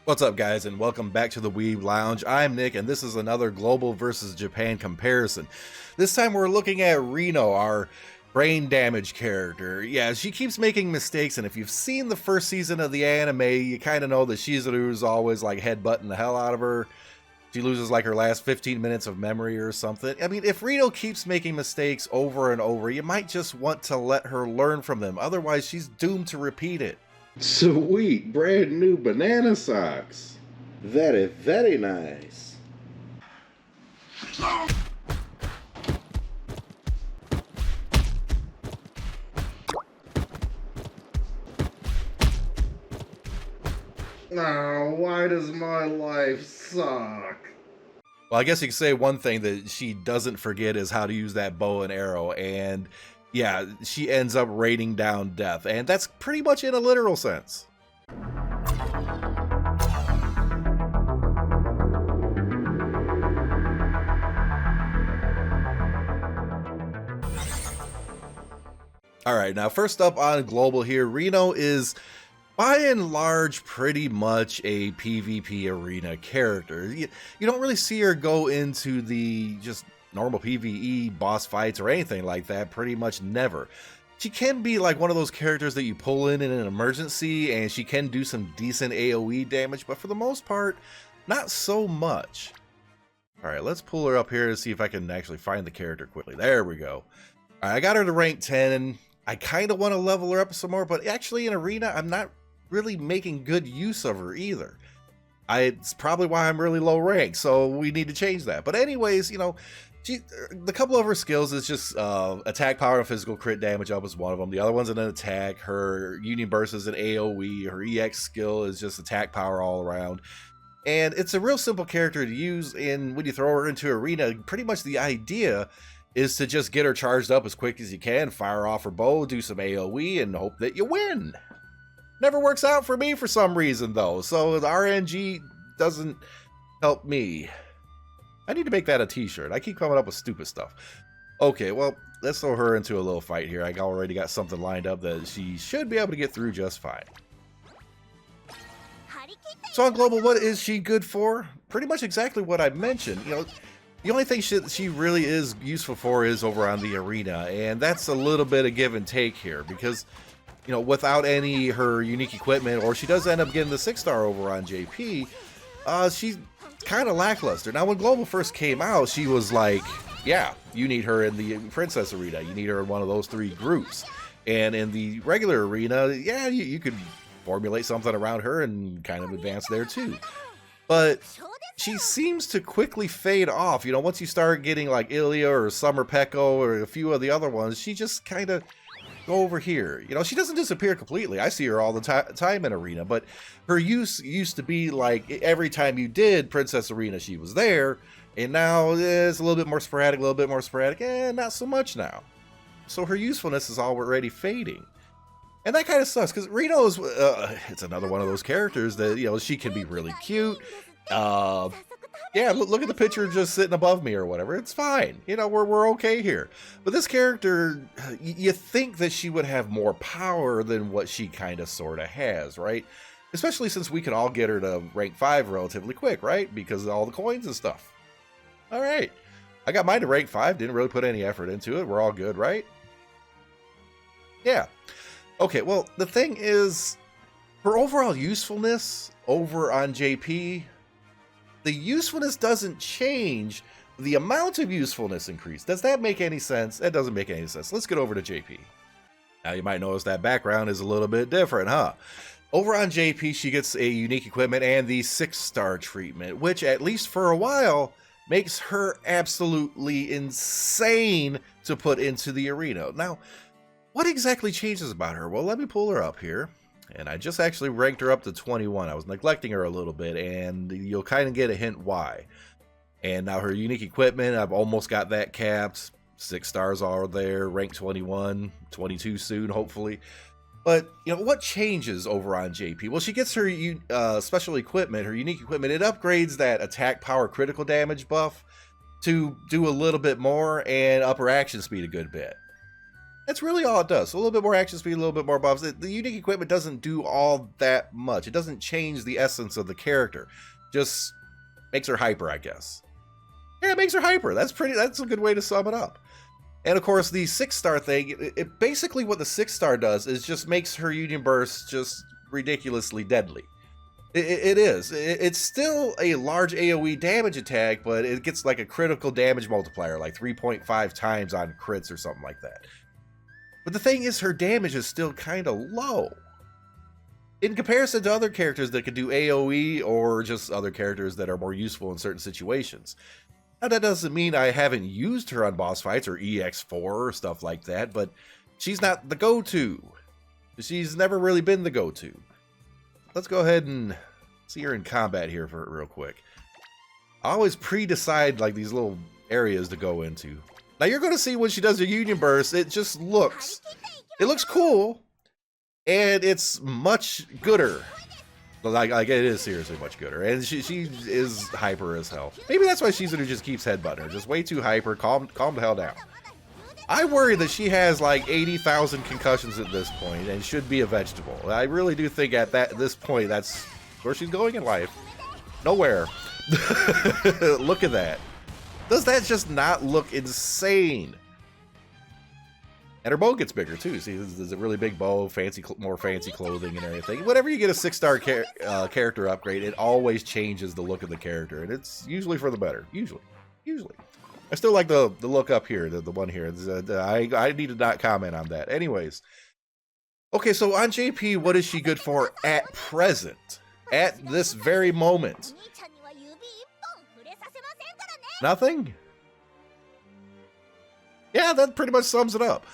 What's up, guys, and welcome back to the Weeb Lounge. I'm Nick, and this is another Global versus Japan comparison. This time we're looking at Rino, our brain damage character. Yeah, she keeps making mistakes, and if you've seen the first season of the anime, you kind of know that Shizuru is always like headbutting the hell out of her. She loses like her last 15 minutes of memory or something. I mean, if Rino keeps making mistakes over and over, you might just want to let her learn from them. Otherwise, she's doomed to repeat it. Sweet, brand new banana socks. Very, very nice. Oh, why does my life suck? Well, I guess you could say one thing that she doesn't forget is how to use that bow and arrow, and yeah, she ends up raining down death, and that's pretty much in a literal sense. Alright, now first up on Global here, Rino is by and large pretty much a PvP arena character. You don't really see her go into the just normal PvE boss fights or anything like that, pretty much never. She can be like one of those characters that you pull in an emergency, and she can do some decent AoE damage, but for the most part, not so much. Alright, let's pull her up here to see if I can actually find the character quickly. There we go. Alright, I got her to rank 10. I kind of want to level her up some more, but actually in Arena, I'm not really making good use of her either. It's probably why I'm really low rank, so we need to change that. But anyways, you know, the couple of her skills is just attack power and physical crit damage up is one of them. The other one's an attack. Her Union Burst is an AoE. Her EX skill is just attack power all around. And it's a real simple character to use, and when you throw her into Arena, pretty much the idea is to just get her charged up as quick as you can, fire off her bow, do some AoE, and hope that you win. Never works out for me for some reason, though, so the RNG doesn't help me. I need to make that a t-shirt. I keep coming up with stupid stuff. Okay, well, let's throw her into a little fight here. I already got something lined up that she should be able to get through just fine. So on Global, what is she good for? Pretty much exactly what I mentioned. You know, the only thing she really is useful for is over on the Arena, and that's a little bit of give and take here, because you know, without her unique equipment, or she does end up getting the 6-star over on JP, she's kind of lackluster. Now, when Global first came out, she was like, yeah, you need her in the Princess Arena. You need her in one of those 3 groups. And in the regular arena, yeah, you could formulate something around her and kind of advance there too. But she seems to quickly fade off. You know, once you start getting like Ilya or Summer Peko or a few of the other ones, she just kind of go over here. You know, she doesn't disappear completely. I see her all the time in Arena, but her use used to be like every time you did Princess Arena, she was there, and now it's a little bit more sporadic, and not so much now. So her usefulness is already fading. And that kind of sucks, because Rino is, it's another one of those characters that, you know, she can be really cute. Yeah, look at the picture just sitting above me or whatever. It's fine. You know, we're okay here. But this character, you think that she would have more power than what she kind of sort of has, right? Especially since we can all get her to rank 5 relatively quick, right? Because of all the coins and stuff. All right. I got mine to rank 5. Didn't really put any effort into it. We're all good, right? Yeah. Okay, well, the thing is, her overall usefulness over on JP, the usefulness doesn't change, the amount of usefulness increased. Does that make any sense? That doesn't make any sense. Let's get over to JP. Now you might notice that background is a little bit different, huh? Over on JP, she gets a unique equipment and the 6-star treatment, which at least for a while makes her absolutely insane to put into the arena. Now, what exactly changes about her? Well, let me pull her up here. And I just actually ranked her up to 21. I was neglecting her a little bit, and you'll kind of get a hint why. And now her unique equipment, I've almost got that capped. 6 stars are there, rank 21, 22 soon, hopefully. But, you know, what changes over on JP? Well, she gets her special equipment, her unique equipment. It upgrades that attack power critical damage buff to do a little bit more and up her action speed a good bit. That's really all it does. A little bit more action speed, a little bit more buffs. The unique equipment doesn't do all that much. It doesn't change the essence of the character. Just makes her hyper, I guess. Yeah, it makes her hyper. That's a good way to sum it up. And of course, the 6-star thing, it basically what the 6-star does is just makes her Union Burst just ridiculously deadly. It is. It's still a large AoE damage attack, but it gets like a critical damage multiplier, like 3.5 times on crits or something like that. But the thing is, her damage is still kind of low. In comparison to other characters that can do AoE, or just other characters that are more useful in certain situations. Now, that doesn't mean I haven't used her on boss fights or EX4 or stuff like that, but she's not the go-to. She's never really been the go-to. Let's go ahead and see her in combat here for real quick. I always pre-decide like these little areas to go into. Now you're going to see when she does her Union Burst, it looks cool, and it's much gooder. Like it is seriously much gooder, and she is hyper as hell. Maybe that's why Shizuru just keeps headbutting her, just way too hyper. Calm the hell down. I worry that she has like 80,000 concussions at this point and should be a vegetable. I really do think at this point that's where she's going in life. Nowhere. Look at that. Does that just not look insane? And her bow gets bigger too. See, there's a really big bow, more fancy clothing and everything. Whenever you get a 6-star character upgrade, it always changes the look of the character, and it's usually for the better. Usually. I still like the look up here, the one here. I need to not comment on that. Anyways. Okay, so on JP, what is she good for at present? At this very moment? Nothing? Yeah, that pretty much sums it up.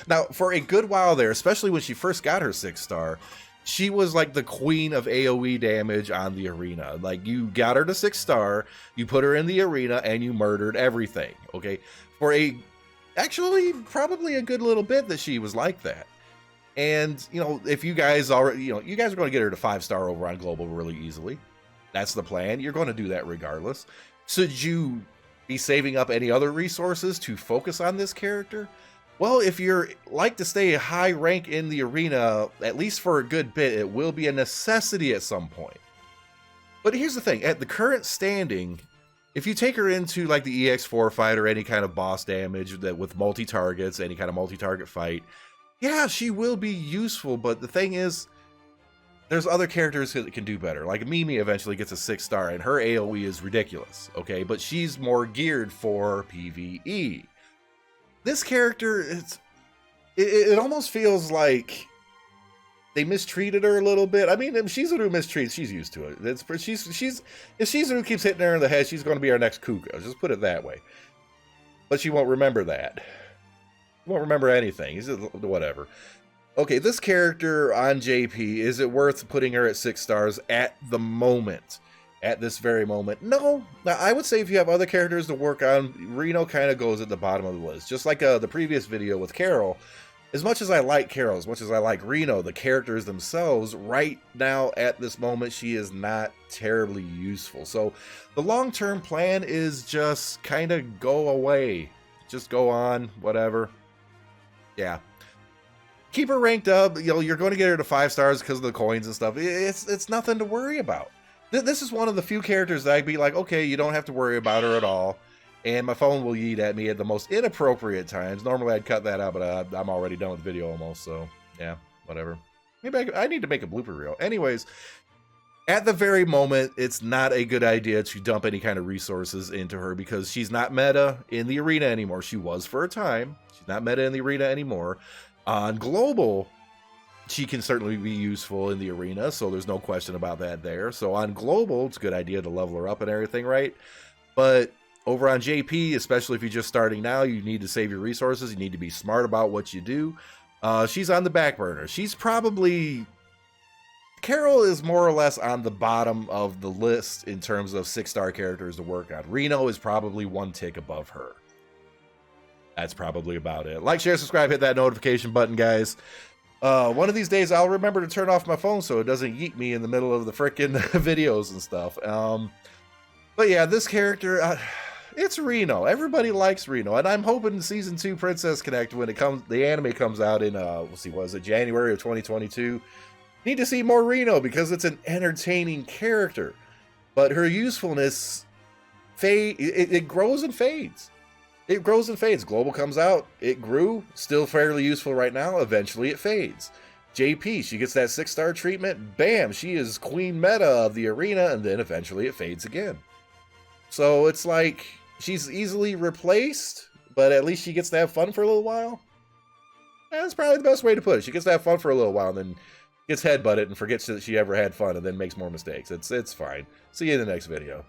Now, for a good while there, especially when she first got her 6-star, she was like the queen of AoE damage on the arena. Like, you got her to 6-star, you put her in the arena, and you murdered everything, okay? For actually, probably a good little bit that she was like that. And, you know, if you guys already, you guys are going to get her to 5-star over on Global really easily. That's the plan. You're going to do that regardless. Should you be saving up any other resources to focus on this character? Well, if you're like to stay high rank in the arena, at least for a good bit, it will be a necessity at some point. But here's the thing, at the current standing, if you take her into like the EX4 fight or any kind of boss damage that with multi-targets, any kind of multi-target fight, yeah, she will be useful, but the thing is, there's other characters that can do better. Like Mimi eventually gets a 6-star, and her AoE is ridiculous, okay? But she's more geared for PvE. This character, it almost feels like they mistreated her a little bit. I mean, if Shizuru mistreats, she's used to it. If Shizuru keeps hitting her in the head, she's going to be our next Kuko. Just put it that way. But she won't remember that. She won't remember anything. He's just, whatever. Okay, this character on JP, is it worth putting her at 6 stars at the moment? At this very moment? No. Now, I would say if you have other characters to work on, Rino kind of goes at the bottom of the list. Just like the previous video with Carol, as much as I like Carol, as much as I like Rino, the characters themselves, right now at this moment, she is not terribly useful. So the long-term plan is just kind of go away. Just go on, whatever. Yeah. Keep her ranked up. You're going to get her to 5 stars because of the coins and stuff. It's nothing to worry about. This is one of the few characters that I'd be like, okay, you don't have to worry about her at all. And my phone will yeet at me at the most inappropriate times. Normally I'd cut that out, but I'm already done with the video almost. So yeah, whatever. Maybe I need to make a blooper reel. Anyways, at the very moment, it's not a good idea to dump any kind of resources into her because she's not meta in the arena anymore. She was for a time. She's not meta in the arena anymore. On Global, she can certainly be useful in the arena, so there's no question about that there. So on Global, it's a good idea to level her up and everything, right? But over on JP, especially if you're just starting now, you need to save your resources. You need to be smart about what you do. She's on the back burner. She's probably... Carol is more or less on the bottom of the list in terms of 6-star characters to work on. Rino is probably one tick above her. That's probably about it. Like, share, subscribe, hit that notification button, guys. One of these days, I'll remember to turn off my phone so it doesn't yeet me in the middle of the frickin' videos and stuff. But yeah, this character, It's Reno. Everybody likes Reno, and I'm hoping season 2 Princess Connect, when the anime comes out in let's see, was it January of 2022? Need to see more Reno because it's an entertaining character, but her usefulness it grows and fades. It grows and fades. Global comes out, it grew, still fairly useful right now. Eventually, it fades. JP, she gets that 6-star treatment. Bam, she is queen meta of the arena, and then eventually it fades again. So it's like she's easily replaced, but at least she gets to have fun for a little while. That's probably the best way to put it. She gets to have fun for a little while, and then gets headbutted and forgets that she ever had fun, and then makes more mistakes. It's fine. See you in the next video.